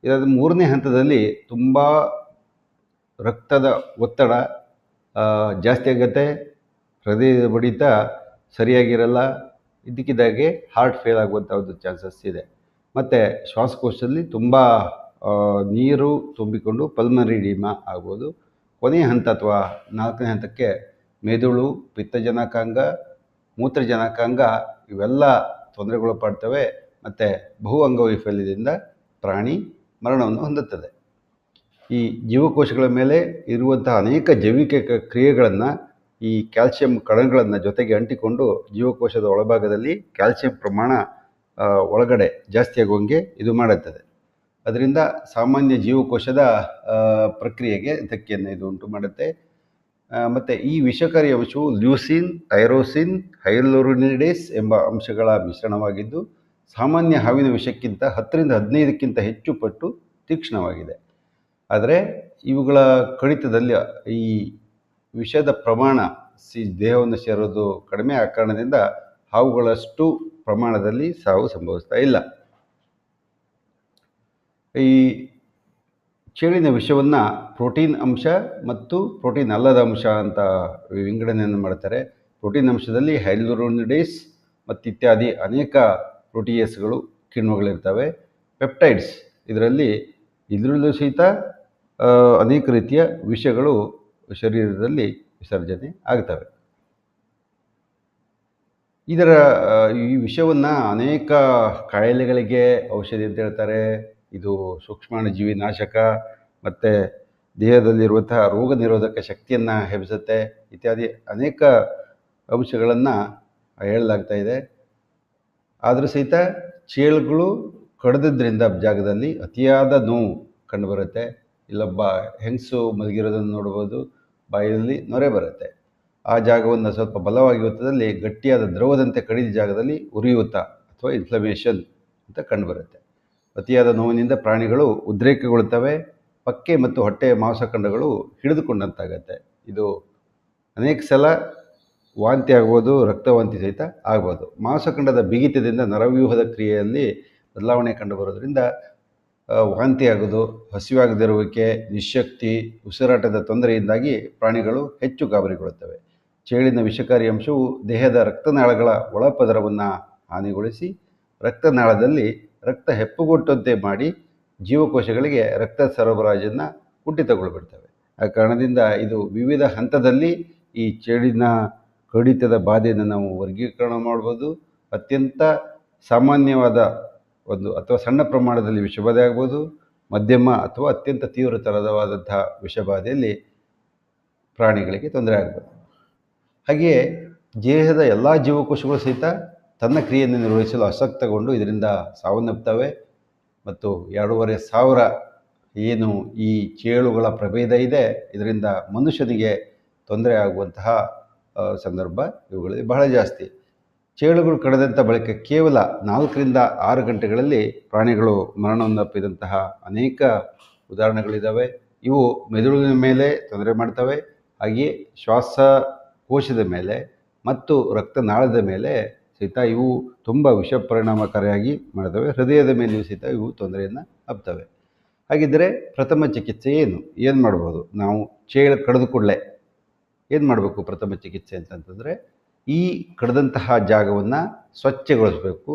ಇದಾದ 3ನೇ ಹಂತದಲ್ಲಿ ತುಂಬ ರಕ್ತದ ಒತ್ತಡ ಜಾಸ್ತಿ ಆಗುತ್ತೆ, ಹೃದಯದ ಬಡಿತ ಸರಿಯಾಗಿರಲ್ಲ, ಇದಕ್ಕಿದ್ದಾಗೆ ಹಾರ್ಟ್ ಫೇಲ್ ಆಗುವಂಥ ಒಂದು ಚಾನ್ಸಸ್ ಇದೆ. ಮತ್ತು ಶ್ವಾಸಕೋಶದಲ್ಲಿ ತುಂಬ ನೀರು ತುಂಬಿಕೊಂಡು ಪಲ್ಮನರಿ ಎಡಿಮಾ ಆಗ್ಬೋದು. ಕೊನೆಯ ಹಂತ ಅಥವಾ 4ನೇ ಹಂತಕ್ಕೆ ಮೆದುಳು, ಪಿತ್ತಜನಕಾಂಗ, ಮೂತ್ರಜನಕಾಂಗ ಇವೆಲ್ಲ ತೊಂದರೆಗೊಳಪಡ್ತವೆ ಮತ್ತು ಬಹು ಅಂಗವೈಫಲ್ಯದಿಂದ ಪ್ರಾಣಿ ಮರಣವನ್ನು ಹೊಂದುತ್ತದೆ. ಈ ಜೀವಕೋಶಗಳ ಮೇಲೆ ಇರುವಂತಹ ಅನೇಕ ಜೈವಿಕ ಕ್ರಿಯೆಗಳನ್ನು ಈ ಕ್ಯಾಲ್ಸಿಯಂ ಕಣಗಳನ್ನು ಜೊತೆಗೆ ಅಂಟಿಕೊಂಡು ಜೀವಕೋಶದ ಒಳಭಾಗದಲ್ಲಿ ಕ್ಯಾಲ್ಸಿಯಂ ಪ್ರಮಾಣ ಒಳಗಡೆ ಜಾಸ್ತಿ ಆಗುವಂಗೆ ಇದು ಮಾಡುತ್ತದೆ. ಅದರಿಂದ ಸಾಮಾನ್ಯ ಜೀವಕೋಶದ ಪ್ರಕ್ರಿಯೆಗೆ ಧಕ್ಕೆಯನ್ನು ಇದು ಉಂಟು ಮಾಡುತ್ತೆ. ಮತ್ತು ಈ ವಿಷಕಾರಿ ಅಂಶವು ಲ್ಯೂಸಿನ್, ಟೈರೋಸಿನ್, ಹೈಲುರೋನಿಡೇಸ್ ಎಂಬ ಅಂಶಗಳ ಮಿಶ್ರಣವಾಗಿದ್ದು ಸಾಮಾನ್ಯ ಹಾವಿನ ವಿಷಕ್ಕಿಂತ 10ರಿಂದ 15ಕ್ಕಿಂತ ಹೆಚ್ಚು ಪಟ್ಟು ತೀಕ್ಷ್ಣವಾಗಿದೆ. ಆದರೆ ಇವುಗಳ ಕಡಿತದಲ್ಲಿ ಈ ವಿಷದ ಪ್ರಮಾಣ ದೇಹವನ್ನು ಸೇರೋದು ಕಡಿಮೆ ಆ ಕಾರಣದಿಂದ ಹಾವುಗಳಷ್ಟು ಪ್ರಮಾಣದಲ್ಲಿ ಸಾವು ಸಂಭವಿಸ್ತಾ ಇಲ್ಲ. ಈ ಚೇಳಿನ ವಿಷವನ್ನು ಪ್ರೋಟೀನ್ ಅಂಶ ಮತ್ತು ಪ್ರೋಟೀನ್ ಅಲ್ಲದ ಅಂಶ ಅಂತ ವಿಂಗಡಣೆಯನ್ನು ಮಾಡ್ತಾರೆ. ಪ್ರೋಟೀನ್ ಅಂಶದಲ್ಲಿ ಹೈಲುರೋನಿಡೇಸ್ ಮತ್ತು ಇತ್ಯಾದಿ ಅನೇಕ ಪ್ರೋಟೀಯಸ್ಗಳು ಕಿಣ್ವಗಳಿರ್ತವೆ. ಪೆಪ್ಟೈಡ್ಸ್ ಇದರಲ್ಲೂ ಸಹಿತ ಅನೇಕ ರೀತಿಯ ವಿಷಗಳು ಶರೀರದಲ್ಲಿ ವಿಸರ್ಜನೆ ಆಗ್ತವೆ. ಈ ವಿಷವನ್ನು ಅನೇಕ ಕಾಯಿಲೆಗಳಿಗೆ ಔಷಧಿ ಅಂತ ಹೇಳ್ತಾರೆ. ಇದು ಸೂಕ್ಷ್ಮಾಣುಜೀವಿ ನಾಶಕ ಮತ್ತು ದೇಹದಲ್ಲಿರುವಂತಹ ರೋಗ ನಿರೋಧಕ ಶಕ್ತಿಯನ್ನು ಹೆಚ್ಚಿಸುತ್ತೆ ಇತ್ಯಾದಿ ಅನೇಕ ಅಂಶಗಳನ್ನು ಹೇಳಲಾಗ್ತಾ ಇದೆ. ಆದರೂ ಸಹಿತ ಚೇಳುಗಳು ಕಡಿದ್ರಿಂದ ಜಾಗದಲ್ಲಿ ಅತಿಯಾದ ನೋವು ಕಂಡುಬರುತ್ತೆ. ಇಲ್ಲೊಬ್ಬ ಹೆಂಗಸು ಮಲಗಿರೋದನ್ನು ನೋಡ್ಬೋದು, ಬಾಯಲ್ಲಿ ನೊರೆ ಬರುತ್ತೆ. ಆ ಜಾಗವನ್ನು ಸ್ವಲ್ಪ ಬಲವಾಗಿ ಒತ್ತದಲ್ಲಿ ಗಟ್ಟಿಯಾದ ದ್ರವದಂತೆ ಕಡಿದ ಜಾಗದಲ್ಲಿ ಉರಿಯೂತ ಅಥವಾ ಇನ್ಫ್ಲಮೇಷನ್ ಅಂತ ಕಂಡುಬರುತ್ತೆ. ಅತಿಯಾದ ನೋವಿನಿಂದ ಪ್ರಾಣಿಗಳು ಉದ್ರೇಕಗೊಳ್ಳುತ್ತವೆ. ಪಕ್ಕೆ ಮತ್ತು ಹೊಟ್ಟೆಯ ಮಾಂಸಖಂಡಗಳು ಹಿಡಿದುಕೊಂಡಂತಾಗತ್ತೆ. ಇದು ಅನೇಕ ಸಲ ವಾಂತಿ ಆಗ್ಬೋದು, ರಕ್ತವಾಂತಿ ಸಹಿತ ಆಗ್ಬೋದು. ಮಾಂಸಖಂಡದ ಬಿಗಿತದಿಂದ ನರವ್ಯೂಹದ ಕ್ರಿಯೆಯಲ್ಲಿ ಬದಲಾವಣೆ ಕಂಡುಬರೋದ್ರಿಂದ ವಾಂತಿ ಆಗೋದು, ಹಸಿವಾಗದಿರುವಿಕೆ, ನಿಶ್ಶಕ್ತಿ, ಉಸಿರಾಟದ ತೊಂದರೆಯಿಂದಾಗಿ ಪ್ರಾಣಿಗಳು ಹೆಚ್ಚು ಗಾಬರಿಗೊಳ್ಳುತ್ತವೆ. ಚೇಳಿನ ವಿಷಕಾರಿ ಅಂಶವು ದೇಹದ ರಕ್ತನಾಳಗಳ ಒಳಪದರವನ್ನು ಹಾನಿಗೊಳಿಸಿ ರಕ್ತನಾಳದಲ್ಲಿ ರಕ್ತ ಹೆಪ್ಪುಗಟ್ಟುವಂತೆ ಮಾಡಿ ಜೀವಕೋಶಗಳಿಗೆ ರಕ್ತ ಸರಬರಾಜನ್ನು ಕುಂಠಿತಗೊಳ್ಬಿಡ್ತವೆ. ಆ ಕಾರಣದಿಂದ ಇದು ವಿವಿಧ ಹಂತದಲ್ಲಿ ಈ ಚೇಳಿನ ಕಡಿತದ ಬಾಧೆಯನ್ನು ನಾವು ವರ್ಗೀಕರಣ ಮಾಡ್ಬೋದು. ಅತ್ಯಂತ ಸಾಮಾನ್ಯವಾದ ಒಂದು ಅಥವಾ ಸಣ್ಣ ಪ್ರಮಾಣದಲ್ಲಿ ವಿಷಬಾಧೆ ಆಗ್ಬೋದು, ಮಧ್ಯಮ ಅಥವಾ ಅತ್ಯಂತ ತೀವ್ರತರವಾದಂತಹ ವಿಷಬಾಧೆಯಲ್ಲಿ ಪ್ರಾಣಿಗಳಿಗೆ ತೊಂದರೆ ಆಗ್ಬೋದು. ಹಾಗೆಯೇ ದೇಹದ ಎಲ್ಲ ಜೀವಕೋಶಗಳು ಸಹಿತ ತನ್ನ ಕ್ರಿಯೆಯನ್ನು ನಿರ್ವಹಿಸಲು ಅಸಕ್ತಗೊಂಡು ಇದರಿಂದ ಸಾವನ್ನಪ್ಪುತ್ತವೆ. ಮತ್ತು 2,500 ಏನು ಈ ಚೇಳುಗಳ ಪ್ರಭೇದ ಇದೆ, ಇದರಿಂದ ಮನುಷ್ಯನಿಗೆ ತೊಂದರೆ ಆಗುವಂತಹ ಸಂದರ್ಭ ಇವುಗಳಲ್ಲಿ ಬಹಳ ಜಾಸ್ತಿ. ಚೇಳುಗಳು ಕಡಿದಂಥ ಬಳಿಕ ಕೇವಲ 4ರಿಂದ 6 ಗಂಟೆಗಳಲ್ಲಿ ಪ್ರಾಣಿಗಳು ಮರಣವನ್ನಪ್ಪಿದಂತಹ ಅನೇಕ ಉದಾಹರಣೆಗಳಿದ್ದಾವೆ. ಇವು ಮೆದುಳಿನ ಮೇಲೆ ತೊಂದರೆ ಮಾಡ್ತವೆ. ಹಾಗೆಯೇ ಶ್ವಾಸಕೋಶದ ಮೇಲೆ ಮತ್ತು ರಕ್ತನಾಳದ ಮೇಲೆ ಸಹಿತ ಇವು ತುಂಬ ವಿಷ ಪರಿಣಾಮಕಾರಿಯಾಗಿ ಮಾಡ್ತವೆ. ಹೃದಯದ ಮೇಲೆಯೂ ಸಹಿತ ಇವು ತೊಂದರೆಯನ್ನು ಹಬ್ತವೆ. ಹಾಗಿದ್ದರೆ ಪ್ರಥಮ ಚಿಕಿತ್ಸೆ ಏನು ಮಾಡ್ಬೋದು? ನಾವು ಚೇಳು ಕಡಿದ ಕೂಡಲೇ ಏನು ಮಾಡಬೇಕು? ಪ್ರಥಮ ಚಿಕಿತ್ಸೆ ಅಂತಂತಂದರೆ ಈ ಕಡಿದಂತಹ ಜಾಗವನ್ನು ಸ್ವಚ್ಛಗೊಳಿಸಬೇಕು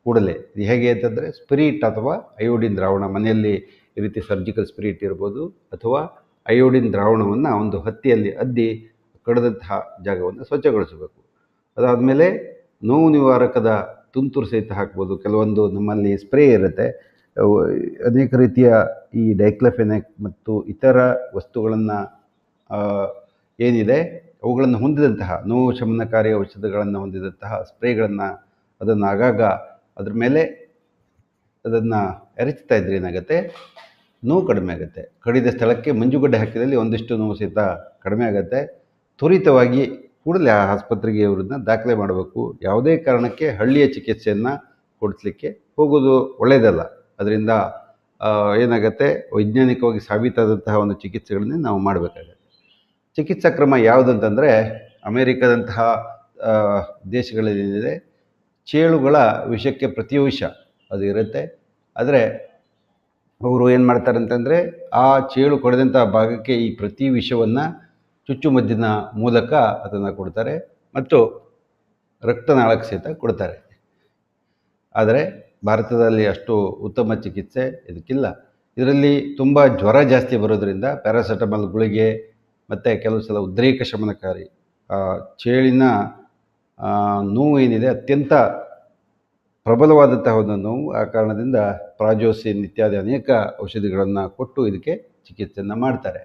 ಕೂಡಲೇ. ಇದು ಹೇಗೆ ಅಂತಂದರೆ ಸ್ಪಿರಿಟ್ ಅಥವಾ ಅಯೋಡಿನ್ ದ್ರಾವಣ, ಮನೆಯಲ್ಲಿ ಈ ರೀತಿ ಸರ್ಜಿಕಲ್ ಸ್ಪಿರಿಟ್ ಇರ್ಬೋದು, ಅಥವಾ ಅಯೋಡಿನ್ ದ್ರಾವಣವನ್ನು ಒಂದು ಹತ್ತಿಯಲ್ಲಿ ಅದ್ದಿ ಕಡಿದಂತಹ ಜಾಗವನ್ನು ಸ್ವಚ್ಛಗೊಳಿಸಬೇಕು. ಅದಾದಮೇಲೆ ನೋವು ನಿವಾರಕದ ತುಂತುರು ಸಹಿತ ಹಾಕ್ಬೋದು. ಕೆಲವೊಂದು ನಮ್ಮಲ್ಲಿ ಸ್ಪ್ರೇ ಇರುತ್ತೆ, ಅನೇಕ ರೀತಿಯ ಈ ಡೈಕ್ಲಫೆನಾಕ್ ಮತ್ತು ಇತರ ವಸ್ತುಗಳನ್ನು ಏನಿದೆ ಅವುಗಳನ್ನು ಹೊಂದಿದಂತಹ ನೋವು ಶಮನಕಾರಿ ಔಷಧಗಳನ್ನು ಹೊಂದಿದಂತಹ ಸ್ಪ್ರೇಗಳನ್ನು ಅದನ್ನು ಆಗಾಗ ಅದ್ರ ಮೇಲೆ ಅದನ್ನು ಎರಚ್ತಾ ಇದ್ರೆ ಏನಾಗುತ್ತೆ, ನೋವು ಕಡಿಮೆ ಆಗುತ್ತೆ. ಕಡಿದ ಸ್ಥಳಕ್ಕೆ ಮಂಜುಗಡ್ಡೆ ಹಾಕಿದಲ್ಲಿ ಒಂದಿಷ್ಟು ನೋವು ಸಹಿತ ಕಡಿಮೆ ಆಗುತ್ತೆ. ತ್ವರಿತವಾಗಿ ಕೂಡಲೇ ಆ ಆಸ್ಪತ್ರೆಗೆ ಇವ್ರನ್ನ ದಾಖಲೆ ಮಾಡಬೇಕು. ಯಾವುದೇ ಕಾರಣಕ್ಕೆ ಹಳ್ಳಿಯ ಚಿಕಿತ್ಸೆಯನ್ನು ಕೊಡಿಸ್ಲಿಕ್ಕೆ ಹೋಗೋದು ಒಳ್ಳೆಯದಲ್ಲ. ಅದರಿಂದ ಏನಾಗುತ್ತೆ, ವೈಜ್ಞಾನಿಕವಾಗಿ ಸಾಬೀತಾದಂತಹ ಒಂದು ಚಿಕಿತ್ಸೆಗಳನ್ನೇ ನಾವು ಮಾಡಬೇಕಾಗುತ್ತೆ. ಚಿಕಿತ್ಸಾ ಕ್ರಮ ಯಾವುದಂತಂದರೆ ಅಮೇರಿಕಾದಂತಹ ದೇಶಗಳಲ್ಲಿದೆ ಚೇಳುಗಳ ವಿಷಕ್ಕೆ ಪ್ರತಿವಿಷ ಅದು ಇರುತ್ತೆ. ಆದರೆ ಅವರು ಏನು ಮಾಡ್ತಾರೆ ಅಂತಂದರೆ ಆ ಚೇಳು ಕಡಿದಂಥ ಭಾಗಕ್ಕೆ ಈ ಪ್ರತಿ ವಿಷವನ್ನು ಚುಚ್ಚುಮದ್ದಿನ ಮೂಲಕ ಅದನ್ನು ಕೊಡ್ತಾರೆ ಮತ್ತು ರಕ್ತನಾಳಕ್ಕೆ ಸಹಿತ ಕೊಡ್ತಾರೆ. ಆದರೆ ಭಾರತದಲ್ಲಿ ಅಷ್ಟು ಉತ್ತಮ ಚಿಕಿತ್ಸೆ ಇದಕ್ಕಿಲ್ಲ. ಇದರಲ್ಲಿ ತುಂಬ ಜ್ವರ ಜಾಸ್ತಿ ಬರೋದರಿಂದ ಪ್ಯಾರಾಸೆಟಮಾಲ್ ಗುಳಿಗೆ ಮತ್ತು ಕೆಲವು ಸಲ ಉದ್ರೇಕ ಶಮನಕಾರಿ ಚೇಳಿನ ನೋವು ಏನಿದೆ ಅತ್ಯಂತ ಪ್ರಬಲವಾದಂತಹ ಒಂದು ನೋವು. ಆ ಕಾರಣದಿಂದ ಪ್ರಾಜೋಸಿನ್ ಇತ್ಯಾದಿ ಅನೇಕ ಔಷಧಿಗಳನ್ನು ಕೊಟ್ಟು ಇದಕ್ಕೆ ಚಿಕಿತ್ಸೆಯನ್ನು ಮಾಡ್ತಾರೆ.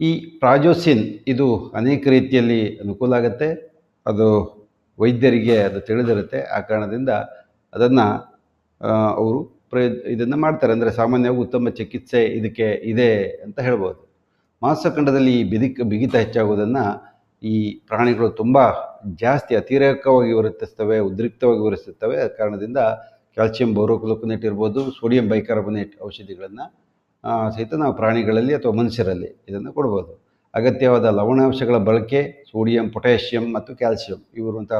ಈ ಪ್ರಾಜೋಸಿನ್ ಇದು ಅನೇಕ ರೀತಿಯಲ್ಲಿ ಅನುಕೂಲ ಆಗುತ್ತೆ. ಅದು ವೈದ್ಯರಿಗೆ ಅದು ತಿಳಿದಿರುತ್ತೆ. ಆ ಕಾರಣದಿಂದ ಅದನ್ನು ಅವರು ಇದನ್ನು ಮಾಡ್ತಾರೆ. ಅಂದರೆ ಸಾಮಾನ್ಯವಾಗಿ ಉತ್ತಮ ಚಿಕಿತ್ಸೆ ಇದಕ್ಕೆ ಇದೆ ಅಂತ ಹೇಳ್ಬೋದು. ಮಾಂಸಖಂಡದಲ್ಲಿ ಈ ಬಿಗಿತ ಹೆಚ್ಚಾಗುವುದನ್ನು ಈ ಪ್ರಾಣಿಗಳು ತುಂಬ ಜಾಸ್ತಿ ಅತಿರೇಕವಾಗಿ ವರ್ತಿಸ್ತವೆ, ಉದ್ರಿಕ್ತವಾಗಿ ವರ್ತಿಸ್ತವೆ. ಆ ಕಾರಣದಿಂದ ಕ್ಯಾಲ್ಸಿಯಂ ಬೋರೋಗ್ಲುಕನೇಟ್ ಇರ್ಬೋದು, ಸೋಡಿಯಂ ಬೈಕಾರ್ಬೊನೇಟ್ ಔಷಧಿಗಳನ್ನು ಸಹಿತ ನಾವು ಪ್ರಾಣಿಗಳಲ್ಲಿ ಅಥವಾ ಮನುಷ್ಯರಲ್ಲಿ ಇದನ್ನು ಕೊಡ್ಬೋದು. ಅಗತ್ಯವಾದ ಲವಣಾಂಶಗಳ ಬಳಕೆ, ಸೋಡಿಯಂ, ಪೊಟ್ಯಾಷಿಯಂ ಮತ್ತು ಕ್ಯಾಲ್ಸಿಯಂ ಇರುವಂಥ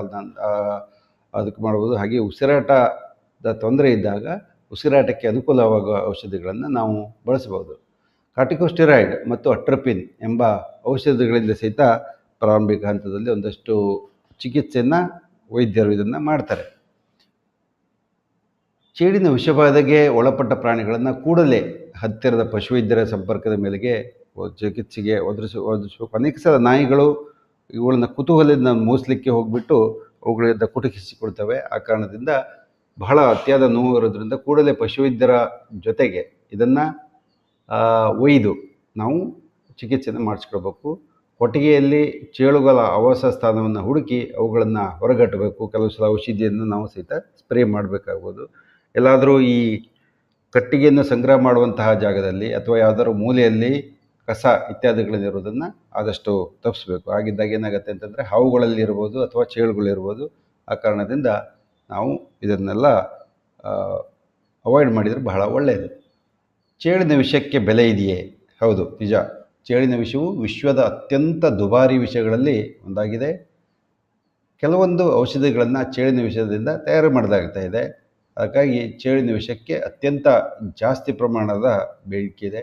ಅದಕ್ಕೆ ಮಾಡ್ಬೋದು. ಹಾಗೆ ಉಸಿರಾಟದ ತೊಂದರೆ ಇದ್ದಾಗ ಉಸಿರಾಟಕ್ಕೆ ಅನುಕೂಲವಾಗುವ ಔಷಧಿಗಳನ್ನು ನಾವು ಬಳಸ್ಬೋದು. ಕಾರ್ಟಿಕೋಸ್ಟೆರಾಯ್ಡ್ ಮತ್ತು ಅಟ್ರಪಿನ್ ಎಂಬ ಔಷಧಿಗಳಿಂದ ಸಹಿತ ಪ್ರಾರಂಭಿಕ ಹಂತದಲ್ಲಿ ಒಂದಷ್ಟು ಚಿಕಿತ್ಸೆಯನ್ನು ವೈದ್ಯರು ಇದನ್ನು ಮಾಡ್ತಾರೆ. ಚೇಳಿನ ವಿಷಬಾಧೆಗೆ ಒಳಪಟ್ಟ ಪ್ರಾಣಿಗಳನ್ನು ಕೂಡಲೇ ಹತ್ತಿರದ ಪಶುವೈದ್ಯರ ಸಂಪರ್ಕದ ಮೇಲೆಗೆ ಚಿಕಿತ್ಸೆಗೆ ಒದಗಿಸಬೇಕು. ಅನೇಕ ಸಲ ನಾಯಿಗಳು ಇವುಗಳನ್ನ ಕುತೂಹಲದಿಂದ ಮೋಸಲಿಕ್ಕೆ ಹೋಗಿಬಿಟ್ಟು ಅವುಗಳಿಂದ ಕುಟುಕಿಸಿಕೊಳ್ತವೆ. ಆ ಕಾರಣದಿಂದ ಬಹಳ ಅತಿಯಾದ ನೋವು ಇರೋದ್ರಿಂದ ಕೂಡಲೇ ಪಶುವೈದ್ಯರ ಜೊತೆಗೆ ಇದನ್ನು ಒಯ್ದು ನಾವು ಚಿಕಿತ್ಸೆಯನ್ನು ಮಾಡಿಸ್ಕೊಳ್ಬೇಕು. ಕೊಟ್ಟಿಗೆಯಲ್ಲಿ ಚೇಳುಗಳ ಆವಾಸ ಸ್ಥಾನವನ್ನು ಹುಡುಕಿ ಅವುಗಳನ್ನು ಹೊರಗಟ್ಟಬೇಕು. ಕೆಲವು ಸಲ ಔಷಧಿಯನ್ನು ನಾವು ಸಹಿತ ಸ್ಪ್ರೇ ಮಾಡಬೇಕಾಗ್ಬೋದು. ಎಲ್ಲಾದರೂ ಈ ಕಟ್ಟಿಗೆಯನ್ನು ಸಂಗ್ರಹ ಮಾಡುವಂತಹ ಜಾಗದಲ್ಲಿ ಅಥವಾ ಯಾವುದಾದ್ರು ಮೂಲೆಯಲ್ಲಿ ಕಸ ಇತ್ಯಾದಿಗಳಿರುವುದನ್ನು ಆದಷ್ಟು ತಪ್ಪಿಸ್ಬೇಕು. ಆಗಿದ್ದಾಗ ಏನಾಗುತ್ತೆ ಅಂತಂದರೆ ಹಾವುಗಳಲ್ಲಿರ್ಬೋದು ಅಥವಾ ಚೇಳುಗಳಿರ್ಬೋದು. ಆ ಕಾರಣದಿಂದ ನಾವು ಇದನ್ನೆಲ್ಲ ಅವಾಯ್ಡ್ ಮಾಡಿದರೆ ಬಹಳ ಒಳ್ಳೆಯದು. ಚೇಳಿನ ವಿಷಕ್ಕೆ ಬೆಲೆ ಇದೆಯೇ? ಹೌದು, ನಿಜ. ಚೇಳಿನ ವಿಷವು ವಿಶ್ವದ ಅತ್ಯಂತ ದುಬಾರಿ ವಿಷಗಳಲ್ಲಿ ಒಂದಾಗಿದೆ. ಕೆಲವೊಂದು ಔಷಧಿಗಳನ್ನು ಚೇಳಿನ ವಿಷದಿಂದ ತಯಾರು ಮಾಡಲಾಗ್ತಾ ಇದೆ. ಹಾಗಾಗಿ ಚೇಳಿನ ವಿಷಕ್ಕೆ ಅತ್ಯಂತ ಜಾಸ್ತಿ ಪ್ರಮಾಣದ ಬೇಡಿಕೆ ಇದೆ.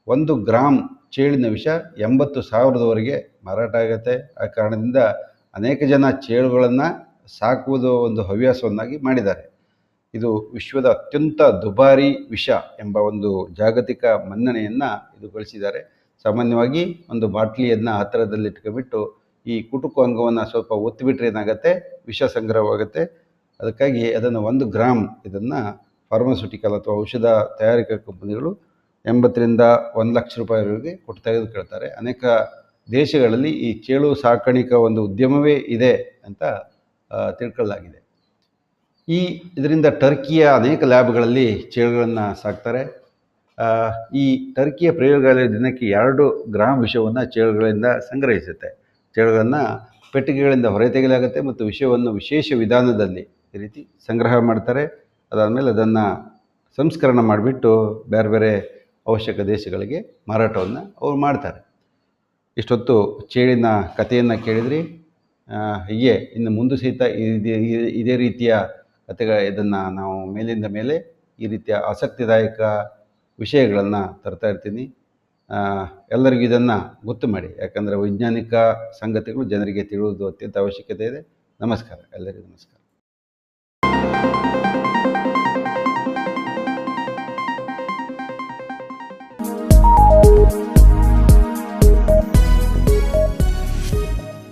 1 ಗ್ರಾಮ್ ಚೇಳಿನ ವಿಷ 80,000ವರೆಗೆ ಮಾರಾಟ ಆಗುತ್ತೆ. ಆ ಕಾರಣದಿಂದ ಅನೇಕ ಜನ ಚೇಳುಗಳನ್ನು ಸಾಕುವುದು ಒಂದು ಹವ್ಯಾಸವನ್ನಾಗಿ ಮಾಡಿದ್ದಾರೆ. ಇದು ವಿಶ್ವದ ಅತ್ಯಂತ ದುಬಾರಿ ವಿಷ ಎಂಬ ಒಂದು ಜಾಗತಿಕ ಮನ್ನಣೆಯನ್ನು ಇದು ಗಳಿಸಿದ್ದಾರೆ. ಸಾಮಾನ್ಯವಾಗಿ ಒಂದು ಬಾಟ್ಲಿಯನ್ನು ಹತ್ತಿರದಲ್ಲಿಟ್ಕೊಂಡ್ಬಿಟ್ಟು ಈ ಕುಟುಕು ಅಂಗವನ್ನು ಸ್ವಲ್ಪ ಒತ್ತಿಬಿಟ್ರೆ ಏನಾಗುತ್ತೆ, ವಿಷ ಸಂಗ್ರಹವಾಗುತ್ತೆ. ಅದಕ್ಕಾಗಿ ಅದನ್ನು 1 ಗ್ರಾಮ್ ಇದನ್ನು ಫಾರ್ಮಾಸ್ಯೂಟಿಕಲ್ ಅಥವಾ ಔಷಧ ತಯಾರಿಕಾ ಕಂಪನಿಗಳು 80ರಿಂದ 1 ಲಕ್ಷ ರೂಪಾಯಿವರೆಗೆ ಕೊಟ್ಟು ತೆಗೆದುಕೊಳ್ತಾರೆ. ಅನೇಕ ದೇಶಗಳಲ್ಲಿ ಈ ಚೇಳು ಸಾಕಾಣಿಕಾ ಒಂದು ಉದ್ಯಮವೇ ಇದೆ ಅಂತ ತಿಳ್ಕೊಳ್ಳಲಾಗಿದೆ. ಇದರಿಂದ ಟರ್ಕಿಯ ಅನೇಕ ಲ್ಯಾಬ್ಗಳಲ್ಲಿ ಚೇಳುಗಳನ್ನು ಸಾಕ್ತಾರೆ. ಈ ಟರ್ಕಿಯ ಪ್ರಯೋಗಾಲಯ ದಿನಕ್ಕೆ 2 ಗ್ರಾಮ್ ವಿಷವನ್ನು ಚೇಳುಗಳಿಂದ ಸಂಗ್ರಹಿಸುತ್ತೆ. ಚೇಳುಗಳನ್ನು ಪೆಟ್ಟಿಗೆಗಳಿಂದ ಹೊರತೆಗೆಯಲಾಗುತ್ತೆ ಮತ್ತು ವಿಷವನ್ನು ವಿಶೇಷ ವಿಧಾನದಲ್ಲಿ ಈ ರೀತಿ ಸಂಗ್ರಹ ಮಾಡ್ತಾರೆ. ಅದಾದಮೇಲೆ ಅದನ್ನು ಸಂಸ್ಕರಣ ಮಾಡಿಬಿಟ್ಟು ಬೇರೆ ಬೇರೆ ಅವಶ್ಯಕ ದೇಶಗಳಿಗೆ ಮಾರಾಟವನ್ನು ಅವರು ಮಾಡ್ತಾರೆ. ಇಷ್ಟೊತ್ತು ಚೇಳಿನ ಕಥೆಯನ್ನು ಕೇಳಿದ್ರಿ. ಹೀಗೆ ಇನ್ನು ಮುಂದೆ ಸಹಿತ ಇದೇ ರೀತಿಯ ಇದನ್ನು ನಾವು ಮೇಲಿಂದ ಮೇಲೆ ಈ ರೀತಿಯ ಆಸಕ್ತಿದಾಯಕ ವಿಷಯಗಳನ್ನು ತರ್ತಾ ಇರ್ತೀನಿ. ಎಲ್ಲರಿಗೂ ಇದನ್ನು ಗೊತ್ತು ಮಾಡಿ. ಯಾಕಂದರೆ ವೈಜ್ಞಾನಿಕ ಸಂಗತಿಗಳು ಜನರಿಗೆ ತಿಳಿಯುವುದು ಅತ್ಯಂತ ಅವಶ್ಯಕತೆ ಇದೆ. ನಮಸ್ಕಾರ, ಎಲ್ಲರಿಗೂ ನಮಸ್ಕಾರ.